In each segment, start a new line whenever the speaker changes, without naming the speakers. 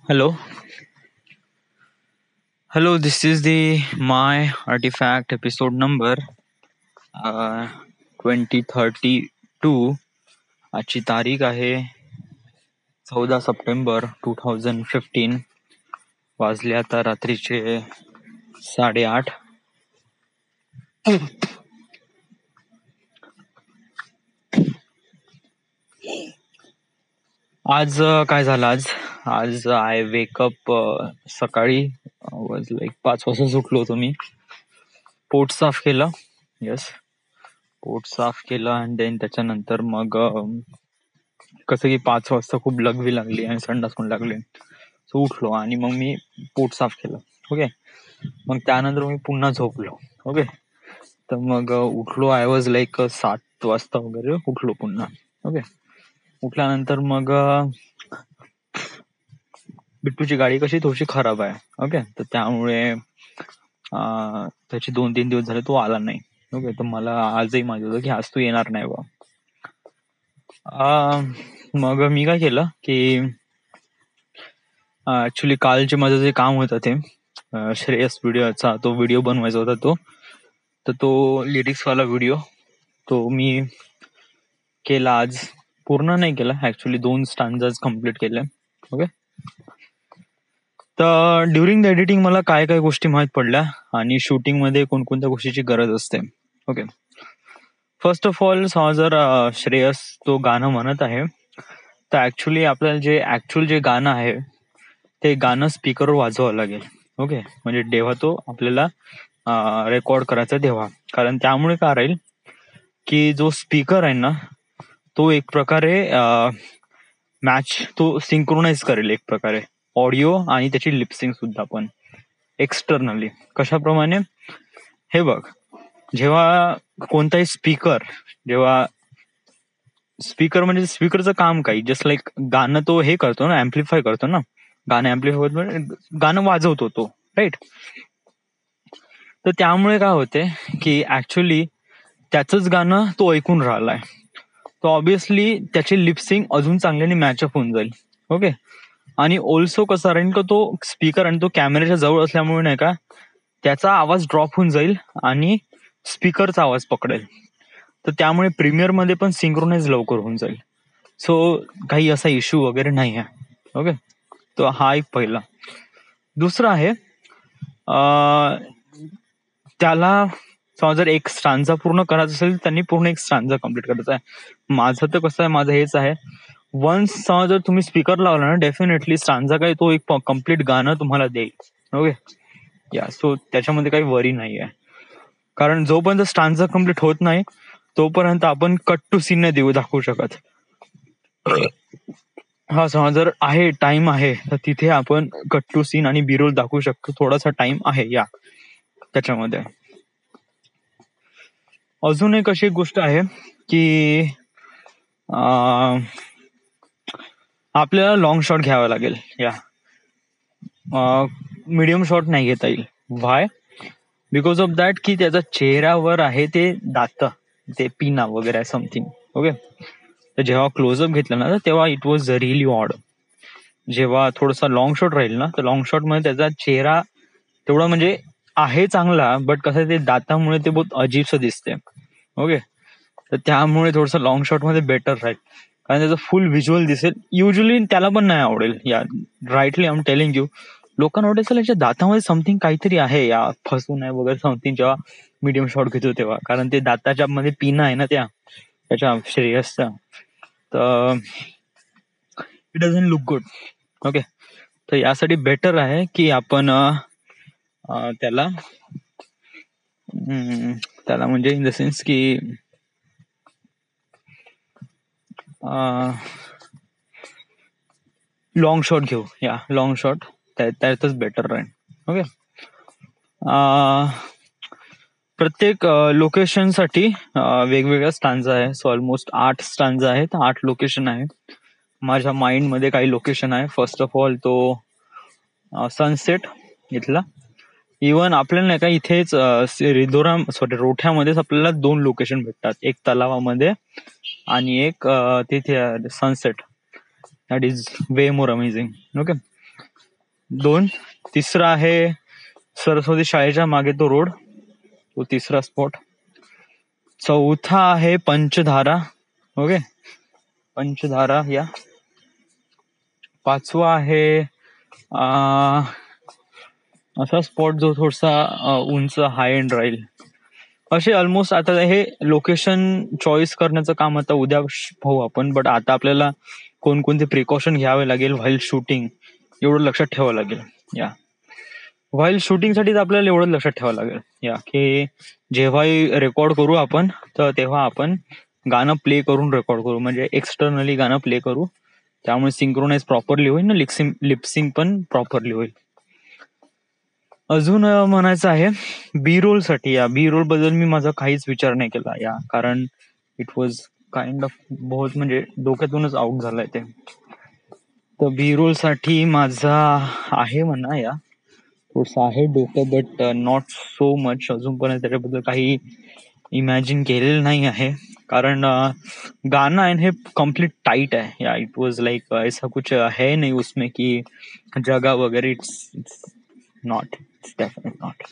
Hello, hello. This is the my artifact episode number 2032. आजची तारीख आहे 14 सप्टेंबर 2015. वाजले आता रात्रीचे 8:30. आज काय झालं आज आज आय वेकअप सकाळी वॉज लाईक 5 वाजता उठलो होतो मी. पोट साफ केलं. येस, पोट साफ केलं आणि देन त्याच्यानंतर मग कसं की 5 वाजता खूप लगवी लागली आणि संडास पण लागली. सो उठलो आणि मग मी पोट साफ केलं. ओके, मग त्यानंतर मी पुन्हा झोपलो. ओके, तर मग उठलो. आय वॉज लाईक 7 वाजता वगैरे उठलो पुन्हा. ओके, उठल्यानंतर मग बिट्टूची गाडी कशी थोडीशी खराब आहे. ओके, तर त्यामुळे त्याचे 2-3 दिवस झाले तो आला नाही. ओके, तर मला आजही माहित होतं की आज तू येणार नाही बा. मग मी काय केलं की ऍक्च्युली कालचे माझं जे काम होतं ते श्रेयस व्हिडिओचा तो व्हिडिओ बनवायचा होता. तो लिरिक्स वाला व्हिडिओ तो मी केला आज. पूर्ण नाही केला ऍक्च्युली, 2 स्टांजाच कम्प्लीट केले. ओके, तर ड्युरिंग द एडिटिंग मला काय काय गोष्टी माहीत पडल्या आणि शूटिंग मध्ये कोणकोणत्या गोष्टीची गरज असते. ओके, फर्स्ट ऑफ ऑल जर श्रेयस तो गाणं म्हणत आहे तर ऍक्च्युली आपल्याला जे गाणं आहे ते गाणं स्पीकरवर वाजवावं लागेल. ओके, म्हणजे जेव्हा तो आपल्याला रेकॉर्ड करायचा तेव्हा, कारण त्यामुळे काय राहील की जो स्पीकर आहे ना तो एक प्रकारे मॅच तो सिंक्रोनाइज करेल एक प्रकारे ऑडिओ आणि त्याची लिपसिंग सुद्धा पण एक्सटर्नली. कशाप्रमाणे, हे बघ, जेव्हा कोणताही स्पीकर म्हणजे स्पीकरचं काम काही जस्ट लाईक गाणं तो हे करतो ना, ऍम्प्लिफाय करतो ना, गाणं ऍम्प्लिफाय म्हणजे गाणं वाजवतो तो, राईट. तर त्यामुळे काय होते की ऍक्च्युली त्याचंच गाणं तो ऐकून राहिलाय, तो ऑब्विसली त्याची लिपसिंग अजून चांगल्याने मॅचअप होऊन जाईल. ओके, आणि ऑल्सो कसा राहील का तो स्पीकर आणि तो कॅमेऱ्याच्या जवळ असल्यामुळे नाही का त्याचा आवाज ड्रॉप होऊन जाईल आणि स्पीकरचा आवाज पकडेल. तर त्यामुळे प्रीमियर मध्ये पण सिंक्रोनाइज लवकर होऊन जाईल. सो काही असा इश्यू वगैरे नाही आहे. ओके, तो हा एक पहिला. दुसरा आहे त्याला जर एक स्टांजा पूर्ण करायचा असेल त्यांनी पूर्ण एक स्टांजा कम्प्लीट करायचा आहे. माझं तर कसं आहे, माझं हेच आहे, वन्स जर तुम्ही स्पीकर लावला ना डेफिनेटली स्टांजा काही तो एक कम्प्लीट गाणं तुम्हाला देईल. ओके, या सो त्याच्यामध्ये काही वरी नाही आहे, कारण जोपर्यंत स्टांजा कम्प्लीट होत नाही तोपर्यंत आपण कट टू सीन नाही दाखवू शकत. हा समज जर आहे टाइम आहे तर तिथे आपण कट टू सीन आणि बिरोल दाखवू शकतो. थोडासा टाइम आहे या त्याच्यामध्ये. अजून एक अशी गोष्ट आहे की आपल्याला लॉंग शॉट घ्यावा लागेल. या मीडियम शॉट नाही घेता येईल. व्हाय? बिकॉज ऑफ दॅट की त्याचा चेहऱ्यावर आहे ते दात, ते पिना वगैरे समथिंग. ओके, तर जेव्हा क्लोजअप घेतला ना तेव्हा इट वॉज रिअली ऑड. जेव्हा थोडासा लॉंग शॉट राहील ना तर लॉंग शॉट मध्ये त्याचा चेहरा तेवढा म्हणजे आहे चांगला, बट कसं ते दातामुळे ते बहुत अजीबसं दिसते. ओके, तर त्यामुळे थोडंसं लॉंग शॉट मध्ये बेटर राहील, कारण त्याचं फुल व्हिज्युअल दिसेल. युजली त्याला पण नाही आवडेल. या rightly I am telling you, लोकांना आवडेल याच्या दातामध्ये समथिंग काहीतरी आहे या फसून आहे वगैरे समथिंग जेव्हा मीडियम शॉट घेतो तेव्हा, कारण ते दाताच्या मध्ये पिना आहे ना त्याच्या श्रेयसचा, तर it doesn't look good. Okay, तर यासाठी बेटर आहे की आपण त्याला म्हणजे इन द सेन्स की लॉंग शॉट घेऊ. या लॉंग शॉट त्यातच बेटर राहील. ओके, प्रत्येक लोकेशनसाठी वेगवेगळ्या स्टांजा आहे. सो ऑलमोस्ट 8 स्टांजा आहेत, 8 लोकेशन आहे. माझ्या माइंड मध्ये काही लोकेशन आहे. फर्स्ट ऑफ ऑल तो सनसेट इथला. इवन आपल्याला नाही का इथेच रोठ्यामध्येच आपल्याला 2 लोकेशन भेटतात, एक तलावामध्ये आणि एक तिथे sunset. That is way more amazing. Okay, 2. तिसरा आहे सरस्वती शाळेच्या मागे तो रोड, तो तिसरा स्पॉट. चौथा आहे पंचधारा. ओके, पंचधारा या. 5वा आहे असा स्पॉट जो थोडासा उंच हाय एंड राहील. असे ऑलमोस्ट आता हे लोकेशन चॉईस करण्याचं काम आता उद्या पाहू आपण. बट आता आपल्याला कोणकोणते प्रिकॉशन घ्यावे लागेल व्हाईल शूटिंग एवढं लक्षात ठेवावं लागेल. या व्हाईल शूटिंगसाठी आपल्याला एवढं लक्षात ठेवावं लागेल या की जेव्हाही रेकॉर्ड करू आपण तर तेव्हा आपण गाणं प्ले करून रेकॉर्ड करू, म्हणजे एक्सटर्नली गाणं प्ले करू. त्यामुळे सिंक्रोनाइज प्रॉपरली होईल ना, लिपसिंग पण प्रॉपरली होईल. अजून म्हणायचं आहे बी रोल साठी. या बी रोल बद्दल मी माझा काहीच विचार नाही केला या, कारण इट वॉज काइंड ऑफ बहुत म्हणजे डोक्यातूनच आउट झालाय ते. तर बी रोल साठी माझा आहे म्हणा या, थोडंसं आहे डोकं, बट नॉट सो मच. अजूनपर्यंत त्याच्याबद्दल काही इमॅजिन केलेलं नाही आहे, कारण गाना आहे हे कम्प्लीट टाइट आहे या. इट वॉज लाइक ऐसा कुछ है नहीं उसमें की जगा वगैरे. It's not, it's definite not.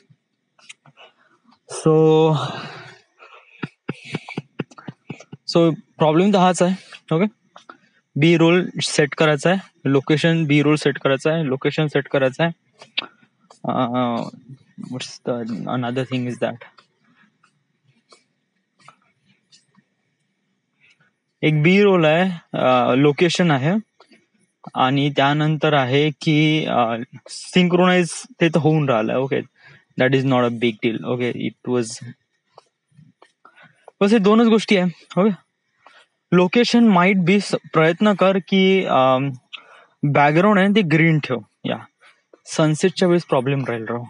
So problem तर हाच आहे. ओके, बी रोल सेट करायचा आहे, लोकेशन बी रोल सेट करायचा आहे, लोकेशन सेट करायचं आहे. What's the another thing is that एक बी रोल आहे, लोकेशन आहे, आणि त्यानंतर आहे की सिंक्रोनाइज ते तर होऊन राहिलं. Okay, that is not a big deal. Okay, it was बस हे 2च गोष्टी आहे. ओके, लोकेशन माइट बी प्रयत्न कर की बॅकग्राऊंड आहे ते ग्रीन ठेव या. सनसेटच्या वेळेस प्रॉब्लेम राहील राव,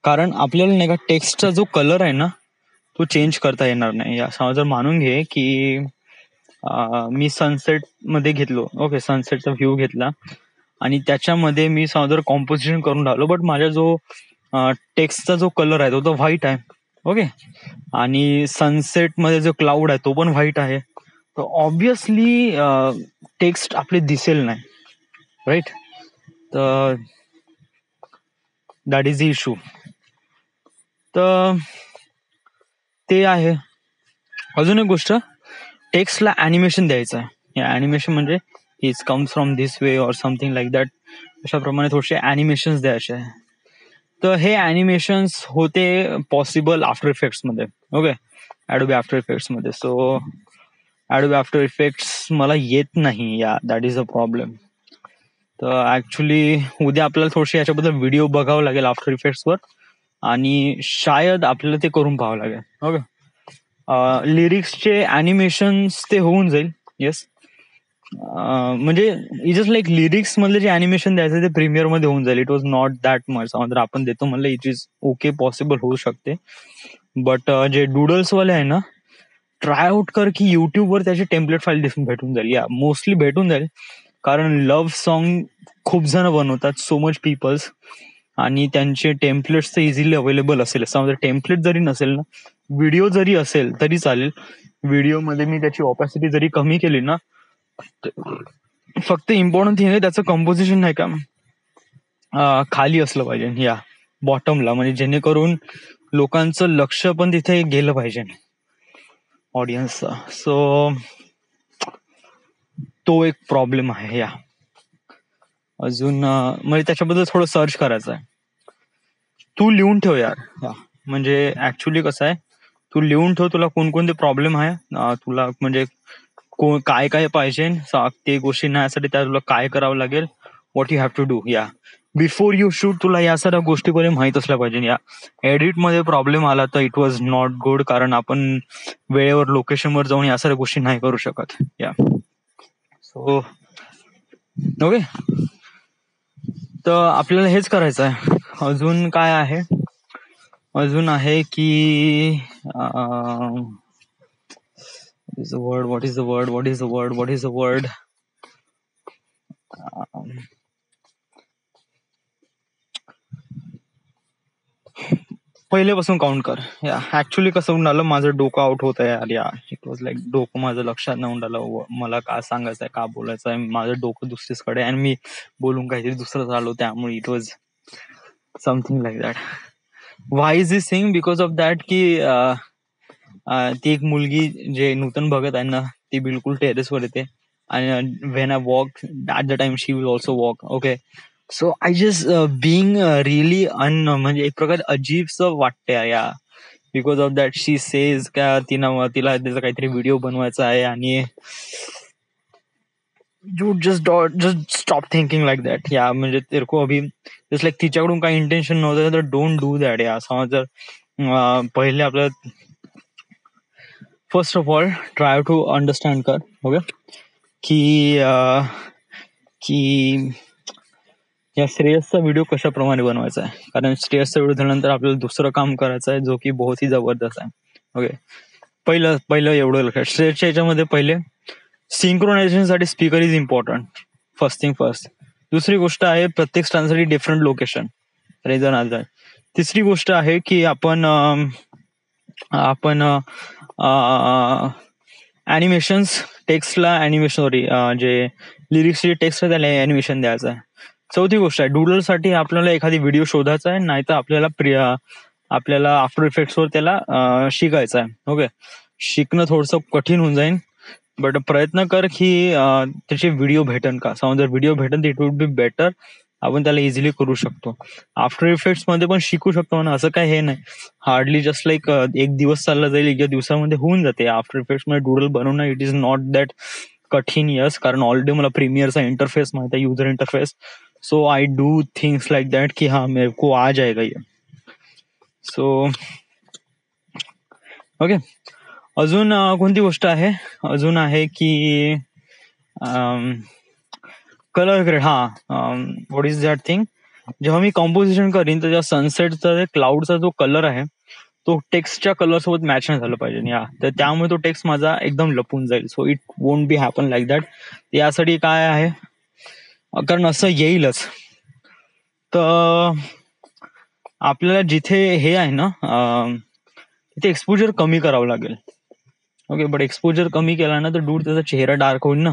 कारण आपल्याला नाही का टेक्स्टचा जो कलर आहे ना तो चेंज करता येणार नाही या. समजा मानून घे की मी सनसेट मध्ये घेतलो. ओके, सनसेटचा व्ह्यू घेतला आणि त्याच्यामध्ये मी समजा कॉम्पोजिशन करून राहिलो, बट माझा जो टेक्स्टचा जो कलर आहे तो व्हाईट आहे. ओके, आणि सनसेट मध्ये जो क्लाउड आहे तो पण व्हाईट आहे. तर ऑब्विसली टेक्स्ट आपले दिसेल नाही, राईट. तर दॅट इज द इशू. तर ते आहे. अजून एक गोष्ट, टेक्स्टला ॲनिमेशन द्यायचं आहे. ॲनिमेशन म्हणजे it's comes from this way or something like that, अशाप्रमाणे थोडेसे ॲनिमेशन्स द्यायचे आहे. तर हे ॲनिमेशन्स होते पॉसिबल आफ्टर इफेक्ट्स मध्ये. ओके, ॲडोबी आफ्टर इफेक्ट्स मध्ये. सो ॲडोबी आफ्टर इफेक्ट्स मला येत नाही या, दॅट इज अ प्रॉब्लेम. तर ऍक्च्युली उद्या आपल्याला थोडीशी याच्याबद्दल व्हिडिओ बघावं लागेल आफ्टर इफेक्ट्सवर, आणि शायद आपल्याला ते करून पाहावं लागेल. ओके, लिरिक्सचे ॲनिमेशन्स ते होऊन जाईल. येस, म्हणजे जस्ट लाईक लिरिक्स मधले जे ॲनिमेशन द्यायचं ते प्रीमियर मध्ये होऊन जाईल. It was not that much. समजा आपण देतो म्हणलं इट इज ओके, पॉसिबल होऊ शकते. बट जे डुडल्स वाले आहे ना, ट्राय आउट कर की युट्यूबवर त्याची टेम्पलेट फाईल भेटून जाईल. या मोस्टली भेटून जाईल, कारण लव्ह सॉन्ग खूप जण बनवतात, सो मच पीपल्स, आणि त्यांचे टेम्पलेट्स तर इझिली अवेलेबल असेल. समजा टेम्पलेट जरी नसेल ना, व्हिडिओ जरी असेल तरी चालेल. व्हिडिओमध्ये मी त्याची ऑपॅसिटी जरी कमी केली ना, फक्त इम्पॉर्टंट थिंग आहे त्याचं कंपोजिशन नाही का खाली असलं पाहिजे या बॉटमला, म्हणजे जेणेकरून लोकांचं लक्ष पण तिथे गेलं पाहिजे ऑडियन्सचा. सो तो एक प्रॉब्लेम आहे या. अजून म्हणजे त्याच्याबद्दल थोडं सर्च करायचं आहे. तू लिहून ठेव यार. म्हणजे ऍक्च्युली कसं आहे, तू लिहून ठेव तुला कोणकोणते प्रॉब्लेम आहे, तुला म्हणजे काय काय पाहिजे ते गोष्टी नाही त्या तुला काय करावं लागेल, what you have to do. Yeah before you shoot तुला या सगळ्या गोष्टी पहिले माहित असल्या पाहिजे. या एडिट मध्ये प्रॉब्लेम आला तर इट वॉज नॉट गुड, कारण आपण वेळेवर लोकेशनवर जाऊन या सगळ्या गोष्टी नाही करू शकत. या सो ओके, तर आपल्याला हेच करायचं आहे. अजून काय आहे, अजून आहे की what is the word, what is the word, what is the word, what is the word, पहिलेपासून काउंट कर. या ऍक्च्युली कसं होऊन आलं, माझं डोकं आउट होत आहे यार. या इट वॉज लाईक डोकं माझं लक्षात नाही आलं मला काय सांगायचं आहे, का बोलायचं आहे. माझं डोकं दुसरीचकडे आणि मी बोलून काहीतरी दुसरं आलो, त्यामुळे it was something like that. Why is this thing? Because of that की ती एक मुलगी जे नूतन भगत आहे ना, ती बिलकुल टेरेसवर येते आणि when I walk at the time she will also walk. Okay, so I just being really म्हणजे एक प्रकारे अजीबस वाटते या. Because of that she says का तिला त्याचा काहीतरी व्हिडिओ बनवायचा आहे आणि you just stop thinking like that. या म्हणजे तेरे को अभी जस्ट लाईक तिच्याकडून काही इंटेन्शन नव्हतं तर डोंट डू दॅट. या समज जर पहिले आपलं first of all try to understand कर. ओके, की या श्रेयसचा व्हिडिओ कशाप्रमाणे बनवायचा आहे. कारण श्रेयसचा व्हिडिओ झाल्यानंतर आपल्याला दुसरं काम करायचं आहे जो की बहुत ही जबरदस्त आहे. ओके, पहिलं एवढं लक्षात. श्रेयसच्या याच्यामध्ये पहिले सिंक्रोनायझेशन साठी speaker is important, first thing first. दुसरी गोष्ट आहे प्रत्येक स्टँडसाठी डिफरंट लोकेशन, रेझन आजार. तिसरी गोष्ट आहे की आपण ॲनिमेशन्स टेक्स्टला सॉरी जे लिरिक्सचे टेक्स्ट आहे त्याला ॲनिमेशन द्यायचं आहे. चौथी गोष्ट आहे डुडलसाठी आपल्याला एखादी व्हिडिओ शोधायचा आहे, नाही तर आपल्याला आफ्टर इफेक्ट्सवर त्याला शिकायचं आहे. ओके, शिकणं थोडंसं कठीण होऊन जाईल, बट प्रयत्न कर की त्याचे व्हिडिओ भेटन का. समजा जर व्हिडिओ भेटन तर इट वुड बी बेटर, आपण त्याला इझिली करू शकतो. आफ्टर इफेक्ट्स मध्ये पण शिकू शकतो ना, असं काय हे नाही. हार्डली जस्ट लाईक एक दिवस चालला जाईल, एक दिवसामध्ये होऊन जाते. आफ्टर इफेक्ट्स मध्ये डुडल बनवणं इट इज नॉट दॅट कठीण. यस, कारण ऑलरेडी मला प्रीमियरचा इंटरफेस माहिती आहे, user interface. So I do things like that की हा मेरे को आ जाएगा ये. सो ओके, अजून कोणती गोष्ट आहे, अजून आहे की कलर ग्रेड. हा, व्हॉट इज दॅट थिंग. जेव्हा मी कॉम्पोजिशन करीन तर सनसेटचा क्लाउडचा जो कलर आहे तो टेक्स्टच्या कलर सोबत मॅच नाही झालं पाहिजे. या तर त्यामुळे तो टेक्स्ट माझा एकदम लपून जाईल. So it won't be happen like that. यासाठी काय आहे, कारण असं येईलच तर आपल्याला जिथे हे आहे ना तिथे एक्सपोजर कमी करावं लागेल. ओके, बट एक्सपोजर कमी केला ना तर दूर त्याचा चेहरा डार्क होईल ना.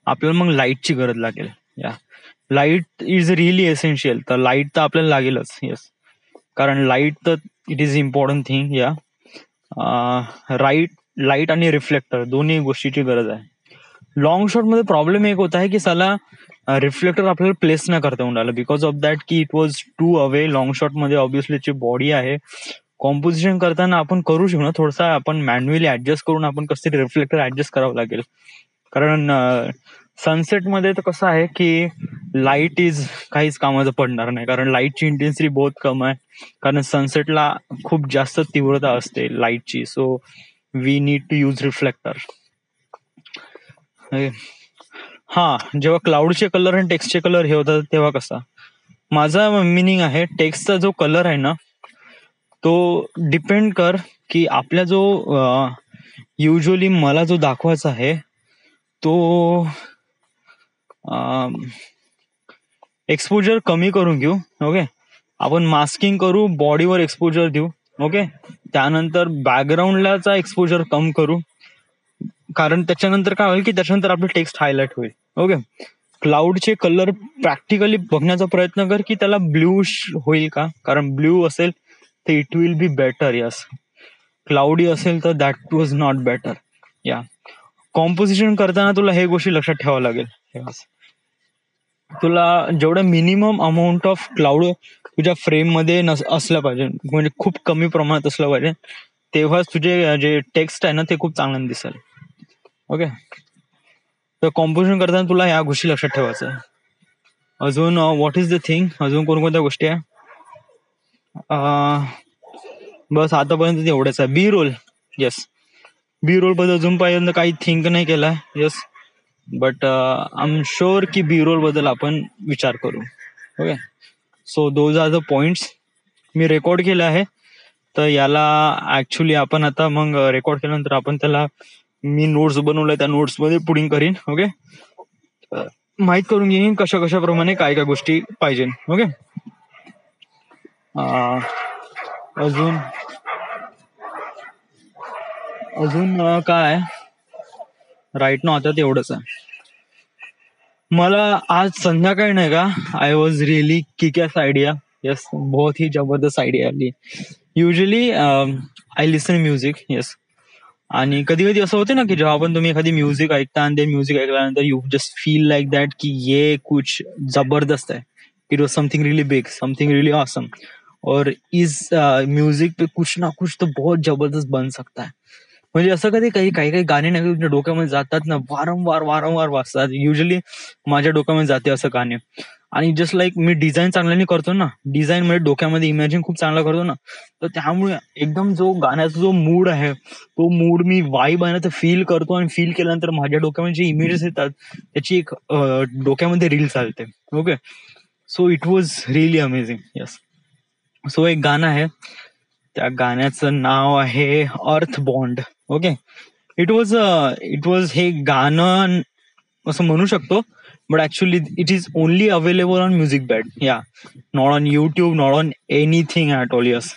आपल्याला मग लाईटची गरज लागेल. या लाईट इज रिअली एसेन्शियल. तर लाईट तर आपल्याला लागेलच. येस, कारण लाईट तर इट इज इम्पॉर्टंट थिंग. या लाईट आणि रिफ्लेक्टर दोन्ही गोष्टीची गरज आहे. लॉंग शॉट मध्ये प्रॉब्लेम एक होता है की साला रिफ्लेक्टर आपल्याला प्लेस नाही करता येऊन राहिलं, बिकॉज ऑफ दॅट की it was too away. Long shot मध्ये ऑब्व्हियसली ची बॉडी आहे, कॉम्पोजिशन करताना आपण करू शकू ना थोडासा, आपण मॅन्युअली ऍडजस्ट करून आपण कसं तरी रिफ्लेक्टर ऍडजस्ट करावं लागेल. कारण सनसेट मध्ये तर कसं आहे की लाईट इज काहीच कामाचं पडणार नाही, कारण लाईटची इंटेन्सिटी बहुत कम आहे. कारण सनसेटला खूप जास्त तीव्रता असते लाईटची. So we need to use reflector. हा, जेव्हा क्लाउडचे कलर आणि टेक्स्टचे कलर हे होतात तेव्हा कसा माझा मिनिंग आहे, टेक्स्टचा जो कलर आहे ना तो डिपेंड कर की आपल्या जो युजली मला जो दाखवायचा आहे तो एक्सपोजर कमी करून घेऊ. ओके, आपण मास्किंग करू, बॉडीवर एक्सपोजर देऊ. ओके, त्यानंतर बॅकग्राऊंडलाचा एक्सपोजर कम करू, कारण त्याच्यानंतर काय होईल की त्याच्यानंतर आपलं टेक्स्ट हायलाइट होईल. ओके, क्लाउडचे कलर प्रॅक्टिकली बघण्याचा प्रयत्न कर की त्याला ब्ल्यू होईल का, कारण ब्ल्यू असेल तर it will be better. Yes, cloudy असेल तर दॅट वॉज नॉट बेटर. या कॉम्पोजिशन करताना तुला हे गोष्टी लक्षात ठेवावं लागेल. तुला जेवढं मिनिमम अमाऊंट ऑफ क्लाउड तुझ्या फ्रेम मध्ये असलं पाहिजे, म्हणजे खूप कमी प्रमाणात असलं पाहिजे, तेव्हाच तुझे जे टेक्स्ट आहे ना ते खूप चांगलं दिसेल. ओके, तर कॉम्पोजिशन करताना तुला ह्या गोष्टी लक्षात ठेवायचं आहे. अजून व्हॉट इज द थिंग, अजून कोणकोणत्या गोष्टी आहे. बस आतापर्यंत एवढंच आहे. B roll. Yes, B roll बद्दल अजूनपर्यंत काही थिंक नाही केलाय. Yes, but I am sure की बी रोल बद्दल आपण विचार करू. Okay, so those are the points. मी रेकॉर्ड केलं आहे, तर याला ऍक्च्युली आपण आता मग रेकॉर्ड केल्यानंतर आपण त्याला मी नोट्स बनवलंय त्या नोट्स मध्ये पुडिंग करीन. ओके, माहित करून घेईन कशा कशाप्रमाणे काय काय गोष्टी पाहिजे. ओके, अं, अजून अजून काय राईट ना आता तेवढंच आहे. मला आज संध्याकाळी नाही का, I was really kick idea. Yes, बहुत ही जबरदस्त आयडिया आली. Usually I listen music. Yes. आणि कधी कधी असं होतं ना की जेव्हा पण तुम्ही एखादी म्युझिक ऐकता आणि ते म्युझिक ऐकल्यानंतर you just feel like that की ये कुछ जबरदस्त है, it was something really big, something really awesome, और इस म्यूजिक पे कुछ ना कुछ तो बहुत जबरदस्त बन सकता है. म्हणजे असं कधी काही काही काही गाणे नाही तुमच्या डोक्यामध्ये जातात ना, वारंवार वारंवार वाजतात. युजली माझ्या डोक्यामध्ये जाते असं गाणे. आणि जस्ट लाईक मी डिझाईन चांगल्याने करतो ना, डिझाईन मध्ये डोक्यामध्ये इमॅजिन खूप चांगला करतो ना, तर त्यामुळे एकदम जो गाण्याचा जो मूड आहे तो मूड मी वाईब आहे ना तर फील करतो. आणि फील केल्यानंतर माझ्या डोक्यामध्ये जे इमेजेस येतात त्याची एक डोक्यामध्ये रील चालते. Okay, so it was really amazing. Yes. So एक गाणं आहे, त्या गाण्याचं नाव आहे अर्थ बॉन्ड. ओके. इट वॉज हे गाणं असं म्हणू शकतो, but actually it is only available on music bad. Yeah, not on YouTube, not on anything at all. Yes.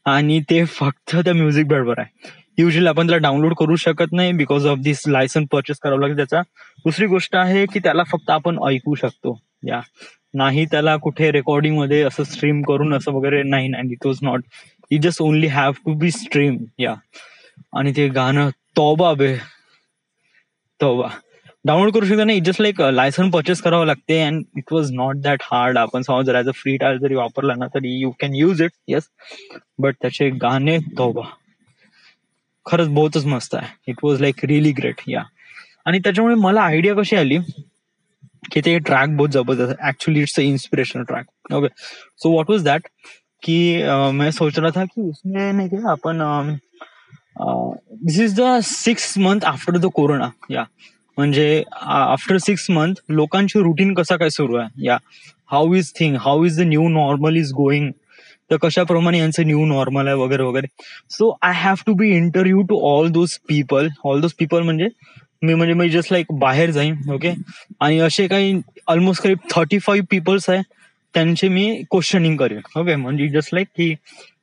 आणि ते फक्त त्या म्युझिक बॅडवर आहे. युजली आपण त्याला डाउनलोड करू शकत नाही because of this license purchase करावं लागेल त्याचा. दुसरी गोष्ट आहे की त्याला फक्त आपण ऐकू शकतो. या, नाही त्याला कुठे रेकॉर्डिंग मध्ये असं स्ट्रीम करून असं वगैरे नाही. It was not, it just only have to be stream. Yeah, आणि ते गाणं तौबा बे तौबा डाउनलोड करू शकता नाही. जस्ट लाईक लायसन परचेस करावं लागते. And it was not that hard. आपण समज जर ॲज अ फ्री टायर जरी वापरला ना तरी you can use it. Yes. But त्याचे गाणे तौबा खरंच बहुतच मस्त आहे. It was like really great. या, आणि त्याच्यामुळे मला आयडिया कशी आली कि ते ट्रैक बहुत जबरदस्त है. Actually it's inspirational track. Okay, so what was that कि मैं सोच रहा था कि उसमें नहीं क्या अपन this is the 6 month after the corona. Yeah, म्हणजे आफ्टर 6 month लोकांची रुटीन कसा काय सुरू आहे. Yeah, how is thing, how is the new normal is going, तर कशाप्रमाणे यांचं न्यू नॉर्मल आहे वगैरे वगैरे. So I have to be interview to all those people म्हणजे मी जस्ट लाईक बाहेर जाईन. ओके, आणि असे काही ऑलमोस्ट काही 35 पीपल्स आहे त्यांचे मी क्वेश्चनिंग करेन. ओके, म्हणजे जस्ट लाईक की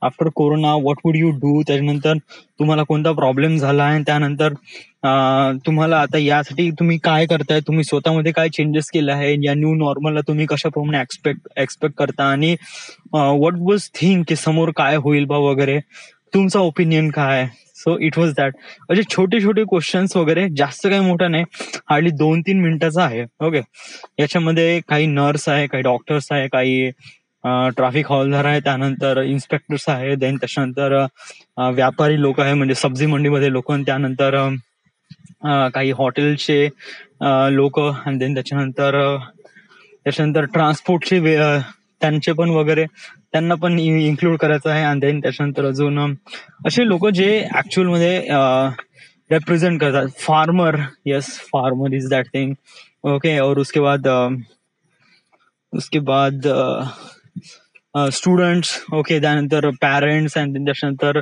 after corona what would you do, त्याच्यानंतर तुम्हाला कोणता प्रॉब्लेम झाला आहे, त्यानंतर तुम्हाला आता यासाठी तुम्ही काय करताय, तुम्ही स्वतःमध्ये काय चेंजेस केले आहे, या न्यू नॉर्मलला तुम्ही कशाप्रमाणे एक्सपेक्ट करता, आणि व्हॉट वॉज थिंक की समोर काय होईल बा वगैरे, तुमचा ओपिनियन काय. So it was that. म्हणजे छोटे छोटे क्वेश्चन्स वगैरे, जास्त काही मोठा नाही, हार्डली 2-3 मिनिटाचा आहे. ओके, याच्यामध्ये काही नर्स आहे, काही डॉक्टर्स आहे, काही ट्रॅफिक हॉलदार आहे, त्यानंतर इन्स्पेक्टर्स आहे, देन त्याच्यानंतर व्यापारी लोक आहे म्हणजे सब्जी मंडीमध्ये लोक, त्यानंतर काही हॉटेलचे लोक, आणि देन त्याच्यानंतर ट्रान्सपोर्टचे त्यांचे पण वगैरे, त्यांना पण इन्क्लूड करायचं आहे. आणि देन त्याच्यानंतर अजून असे लोक जे ऍक्च्युअल मध्ये रिप्रेझेंट करतात. Farmer, yes, farmer is that thing. Okay, और उसके बाद स्टुडंट्स. ओके, त्यानंतर पॅरेंट्स, आणि त्याच्यानंतर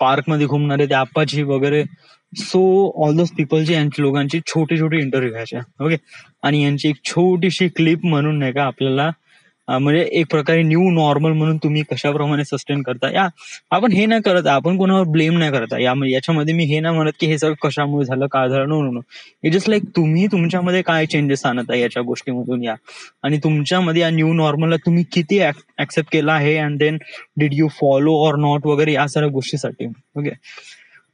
पार्कमध्ये घुमणारे ते आप्पाजी वगैरे. सो ऑल दोज पीपलची, यांची लोकांची छोटी छोटी इंटरव्ह्यू घ्यायचे. ओके, आणि यांची एक छोटीशी क्लिप म्हणून नाही का आपल्याला म्हणजे एक प्रकारे न्यू नॉर्मल म्हणून तुम्ही कशाप्रमाणे सस्टेन करता. या, आपण हे नाही करत, आपण कोणावर ब्लेम नाही करत. याच्यामध्ये मी हे नाही म्हणत की हे सगळं कशामुळे झालं, काय झालं. No no no, it just like तुम्ही तुमच्यामध्ये काय चेंजेस आणत आहे याच्या गोष्टीमधून. या, आणि तुमच्यामध्ये या न्यू नॉर्मलला तुम्ही किती ऍक्सेप्ट केला आहे, and then did you follow or not वगैरे, या सगळ्या गोष्टीसाठी. ओके,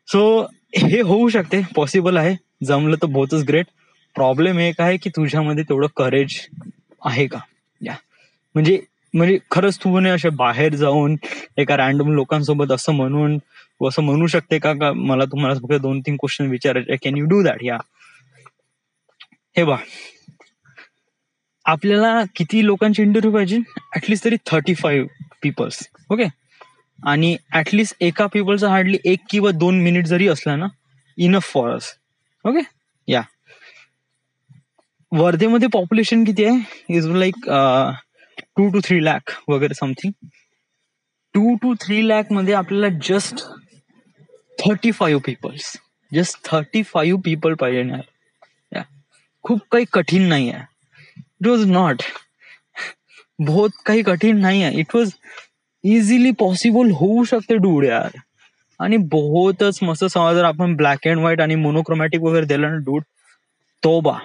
सो हे होऊ शकते, पॉसिबल आहे, जमलं तर बहुतच ग्रेट. प्रॉब्लेम एक आहे की तुझ्यामध्ये तेवढं करेज आहे का. या, म्हणजे म्हणजे खरंच तू म्हणे असे बाहेर जाऊन एका रॅन्डम लोकांसोबत असं म्हणू शकते का मला तुम्हाला फक्त 2-3 क्वेश्चन विचारायचे, कॅन यू डू दॅट. या, हे बा, आपल्याला किती लोकांची इंटरव्ह्यू पाहिजे, ऍटलिस्ट तरी 35 पीपल्स. ओके, आणि ऍटलिस्ट एका पीपलचा हार्डली 1 किंवा 2 मिनिट जरी असला ना, इनफ फॉर अस. ओके. या, वर्धेमध्ये पॉप्युलेशन किती आहे, इज लाईक 2 to 3 लाख वगैरे समथिंग. 2 to 3 लाख मध्ये आपल्याला जस्ट 35 पीपल्स, जस्ट 35 पीपल पाहिजे ना. या, खूप काही कठीण नाही आहे. इट वॉज नॉट, बहुत काही कठीण नाही आहे. इट वॉज इझिली पॉसिबल होऊ शकते डूड यार. आणि बहुतच मस्त समज जर आपण ब्लॅक अँड व्हाईट आणि मोनोक्रोमॅटिक वगैरे दिलं ना डूड, तोबा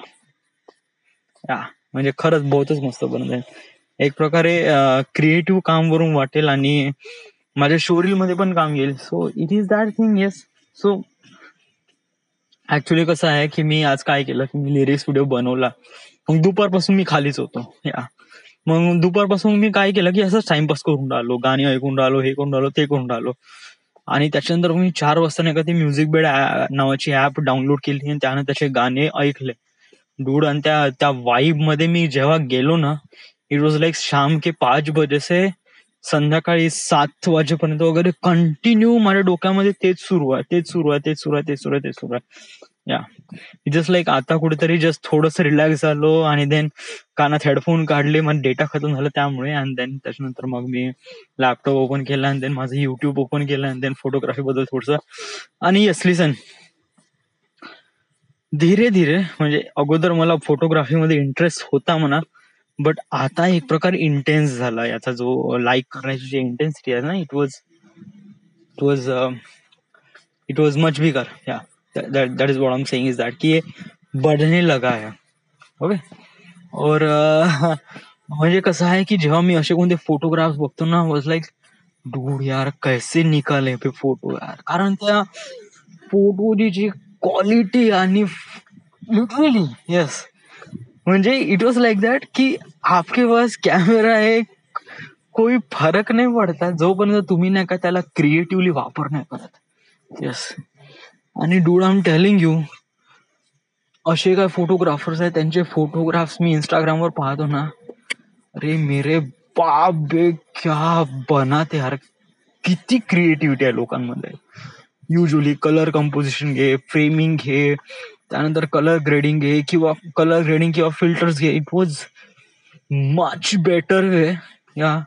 या म्हणजे खरंच बहुतच मस्त बनत आहे. एक प्रकारे क्रिएटिव्ह काम वरून वाटेल आणि माझ्या शोरील मध्ये पण काम येईल. So it is that thing. Yes. So actually कसं आहे की मी आज काय केलं की मी लिरिक्स व्हिडिओ बनवला. मग दुपारपासून मी खालीच होतो या. मग दुपारपासून मी काय केलं की असंच टाइमपास करून राहिलो, गाणी ऐकून राहिलो, हे करून राहिलो, ते करून राहिलो. आणि त्याच्यानंतर मी 4 वाजता नाही का ती म्युझिक बेड नावाची ऍप डाउनलोड केली आणि त्यानं त्याचे गाणे ऐकले डूड. आणि त्या त्या वाईब मध्ये मी जेव्हा गेलो ना, इट वॉज लाईक शाम के 5 बजे से संध्याकाळी 7 वाजेपर्यंत वगैरे कंटिन्यू माझ्या डोक्यामध्ये तेच सुरू आहे, तेच सुरू आहे, तेच सुरू आहे, तेच सुरू आहे, तेच सुरू आहे. या जस्ट लाईक आता कुठेतरी जस्ट थोडंसं रिलॅक्स झालो आणि देन कानात हेडफोन काढले, मग डेटा खतम झाला त्यामुळे. आणि देन त्याच्यानंतर मग मी लॅपटॉप ओपन केला आणि देन माझं युट्यूब ओपन केलं आणि देन फोटोग्राफी बद्दल थोडस. आणि येस लिसन, धीरे धीरे म्हणजे अगोदर मला फोटोग्राफीमध्ये इंटरेस्ट होता म्हणा, बट आता एक प्रकार इंटेन्स झाला याचा जो लाईक करण्याची जी इंटेन्सिटी आहे ना, it was much bigger. Yeah that is what I am saying is that कि ये बढ़ने लगा है. ओके. और म्हणजे कसं आहे की जेव्हा मी असे कोणते फोटोग्राफ्स बघतो ना, वॉज लाईक डूड यार कैसे निकाले पे फोटो यार. कारण त्या फोटोची जी क्वालिटी आणि लिटरली येस म्हणजे इट वॉज लाइक दैट कि आपके पास कॅमेरा है, कोई फरक नाही पडता जोपर्यंत तुम्ही नाही का त्याला क्रिएटिव्हली वापर नाही करत. येस. आणि dude I am telling you, असे काय फोटोग्राफर्स आहेत त्यांचे फोटोग्राफ्स मी इंस्टाग्रामवर पाहतो ना, अरे मेरे बाप बे क्या बनाते यार. किती क्रिएटिव्हिटी आहे लोकांमध्ये. युजली कलर कंपोजिशन घे, फ्रेमिंग घे, त्यानंतर कलर ग्रेडिंग घे किंवा फिल्टर्स घे. It was much better way. या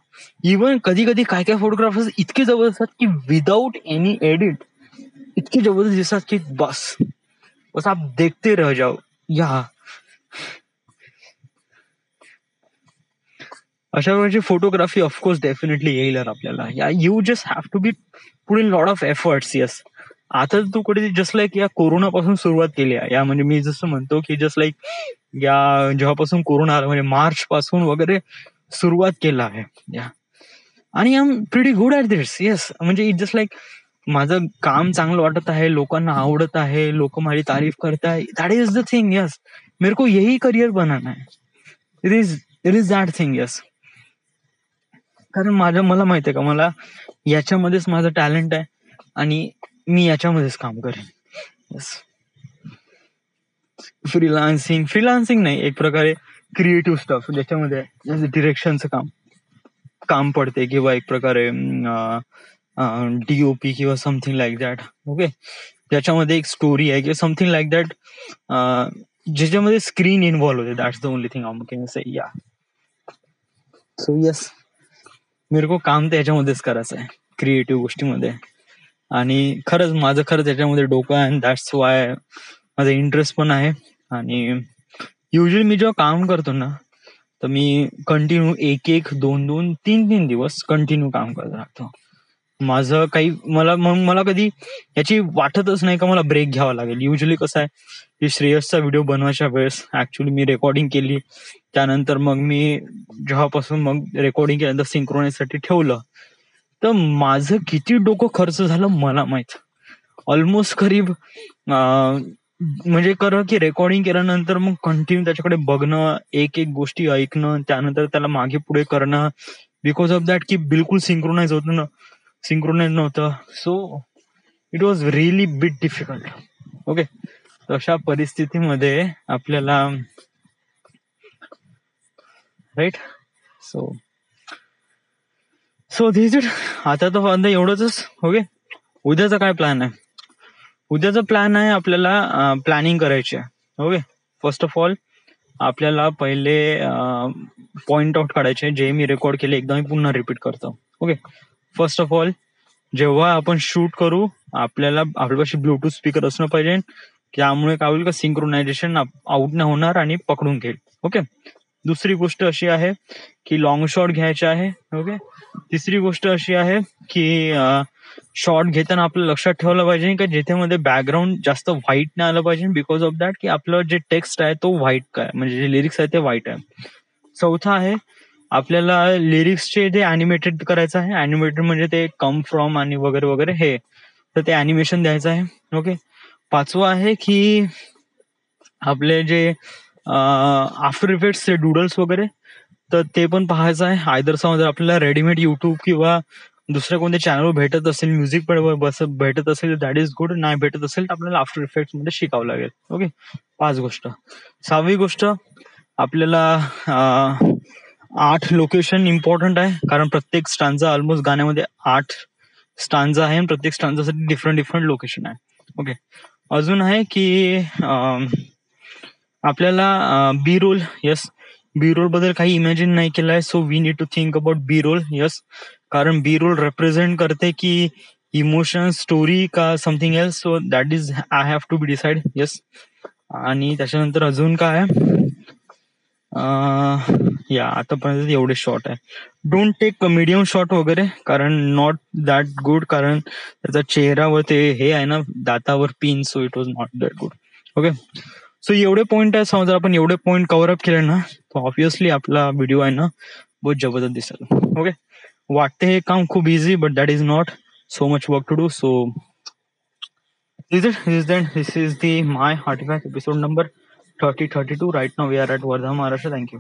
इवन कधी कधी काय काय फोटोग्राफर्स इतके जबरदस्त की विदाउट एनी एडिट इतके जबरदस्त दिसतात की बस आप देखते रह जाओ. या अशा प्रकारची फोटोग्राफी ऑफकोर्स डेफिनेटली येईल आपल्याला. Yeah you just have to be put in lot of efforts. Yes. आता तू कुठे जस्ट लाईक या कोरोनापासून सुरुवात केली आहे. या म्हणजे मी जसं म्हणतो की जस्ट लाईक या जेव्हापासून कोरोना आला म्हणजे मार्च पासून वगैरे सुरुवात केला आहे. या आणि I am pretty good at this. Yes. म्हणजे इट जस्ट लाईक माझं काम चांगलं वाटत आहे, लोकांना आवडत आहे, लोक माझी तारीफ करताय. That is the thing. Yes. मेरे को यही करियर बनाना है. It is that thing. Yes. कारण मला माहितीये का, मला याच्यामध्येच माझं टॅलेंट आहे आणि मी याच्यामध्येच काम करेन. येस. फ्रीलान्सिंग नाही, एक प्रकारे क्रिएटिव्ह स्टफ ज्याच्यामध्ये डिरेक्शनचं काम पडते किंवा एक प्रकारे डीओपी किंवा समथिंग लाईक दॅट. ओके. ज्याच्यामध्ये एक स्टोरी आहे किंवा समथिंग लाईक दॅट, ज्याच्यामध्ये स्क्रीन इन्व्हॉल्व होते. That's the only thing I can say. या सो येस, मेरे को काम तर याच्यामध्येच करायचं आहे, क्रिएटिव्ह गोष्टीमध्ये. आणि खरंच याच्यामध्ये डोकं आहे. अँड दॅट्स वाय माझा इंटरेस्ट पण आहे. आणि युजली मी जेव्हा काम करतो ना, तर मी कंटिन्यू 1 2 3 दिवस कंटिन्यू काम करत राहतो. माझं काही मला कधी याची वाटतच नाही का मला ब्रेक घ्यावा लागेल. युजली कसं आहे की श्रेयसचा व्हिडिओ बनवायच्या वेळेस ऍक्च्युली मी रेकॉर्डिंग केली, त्यानंतर मग मी जेव्हापासून मग रेकॉर्डिंग केल्यानंतर सिंक्रोनाइजसाठी ठेवलं, तर माझं किती डोकं खर्च झालं मला माहित. ऑलमोस्ट करीब म्हणजे की रेकॉर्डिंग केल्यानंतर मग कंटिन्यू त्याच्याकडे बघणं, एक गोष्टी ऐकणं, त्यानंतर त्याला मागे पुढे करणं, बिकॉज ऑफ दॅट की बिलकुल सिंक्रोनाइज नव्हतं. So it was really bit difficult. Okay. अशा परिस्थितीमध्ये आपल्याला राईट. So this it. आता तर एवढंच. ओके. उद्याचा काय प्लॅन आहे? उद्याचा प्लॅन आहे आपल्याला प्लॅनिंग करायची आहे. ओके. फर्स्ट ऑफ ऑल आपल्याला पहिले पॉइंट आउट काढायचे जे मी रेकॉर्ड केले, एकदा मी पुन्हा रिपीट करतो. ओके. फर्स्ट ऑफ ऑल, जेव्हा आपण शूट करू आपल्याला आपल्यापाशी ब्लूटूथ स्पीकर असणं पाहिजे. त्यामुळे काय होईल का सिंक्रोनायझेशन आउट नाही होणार आणि पकडून घेईल. ओके. दुसरी गोष्ट अशी आहे की लॉंग शॉट घ्यायचे आहे. ओके. तिसरी गोष्ट अशी आहे की शॉट घेताना आपलं लक्षात ठेवलं पाहिजे की जिथे बॅकग्राऊंड जास्त व्हाईट नाही आलं पाहिजे, बिकॉज ऑफ दॅट की आपलं जे टेक्स्ट आहे तो व्हाईट काय म्हणजे जे लिरिक्स आहे ते व्हाईट आहे. चौथा आहे आपल्याला लिरिक्सचे जे अॅनिमेटेड करायचं आहे. अॅनिमेटेड म्हणजे ते कम फ्रॉम आणि वगैरे वगैरे हे, तर ते अॅनिमेशन द्यायचं आहे. ओके. पाचवं आहे की आपले जे आफ्टर इफेक्ट्स डुडल्स वगैरे, तर ते पण पाहायचं आहे. आयदर समज आपल्याला रेडीमेड युट्यूब किंवा दुसऱ्या कोणत्या चॅनलवर भेटत असेल, म्युझिक भेटत असेल दॅट इज गुड. नाही भेटत असेल तर आपल्याला आफ्टर इफेक्ट्स मध्ये शिकावं लागेल. ओके. 5 गोष्ट. 6वी गोष्ट आपल्याला 8 लोकेशन इम्पॉर्टंट आहे, कारण प्रत्येक स्टांजा ऑलमोस्ट गाण्यामध्ये 8 स्टांजा आहे आणि प्रत्येक स्टांजासाठी डिफरंट लोकेशन आहे. ओके. अजून आहे की आपल्याला B roll, yes, B roll बद्दल काही इमॅजिन नाही केलंय, so we need to think about B roll. Yes, कारण बी रोल रिप्रेझेंट करते की इमोशन, स्टोरी का something else, so that is I have to be decide. Yes. आणि त्याच्यानंतर अजून काय या आतापर्यंत एवढे शॉर्ट आहे. डोंट टेक मीडियम शॉट वगैरे, कारण नॉट दॅट गुड, कारण त्याचा चेहऱ्यावर ते हे आहे ना दातावर pin, so it was not that good. Okay. So एवढे पॉईंट आहे. समजा आपण एवढे पॉईंट कव्हर अप केले ना, तर ऑब्विसली आपला व्हिडिओ आहे ना बहुत जबरदस्त दिसेल. ओके. वाटते हे काम खूप easy, but that is not, so much work to do. So this is the my artifact episode number 32. Right now we are at Wardha, Maharashtra. Thank you.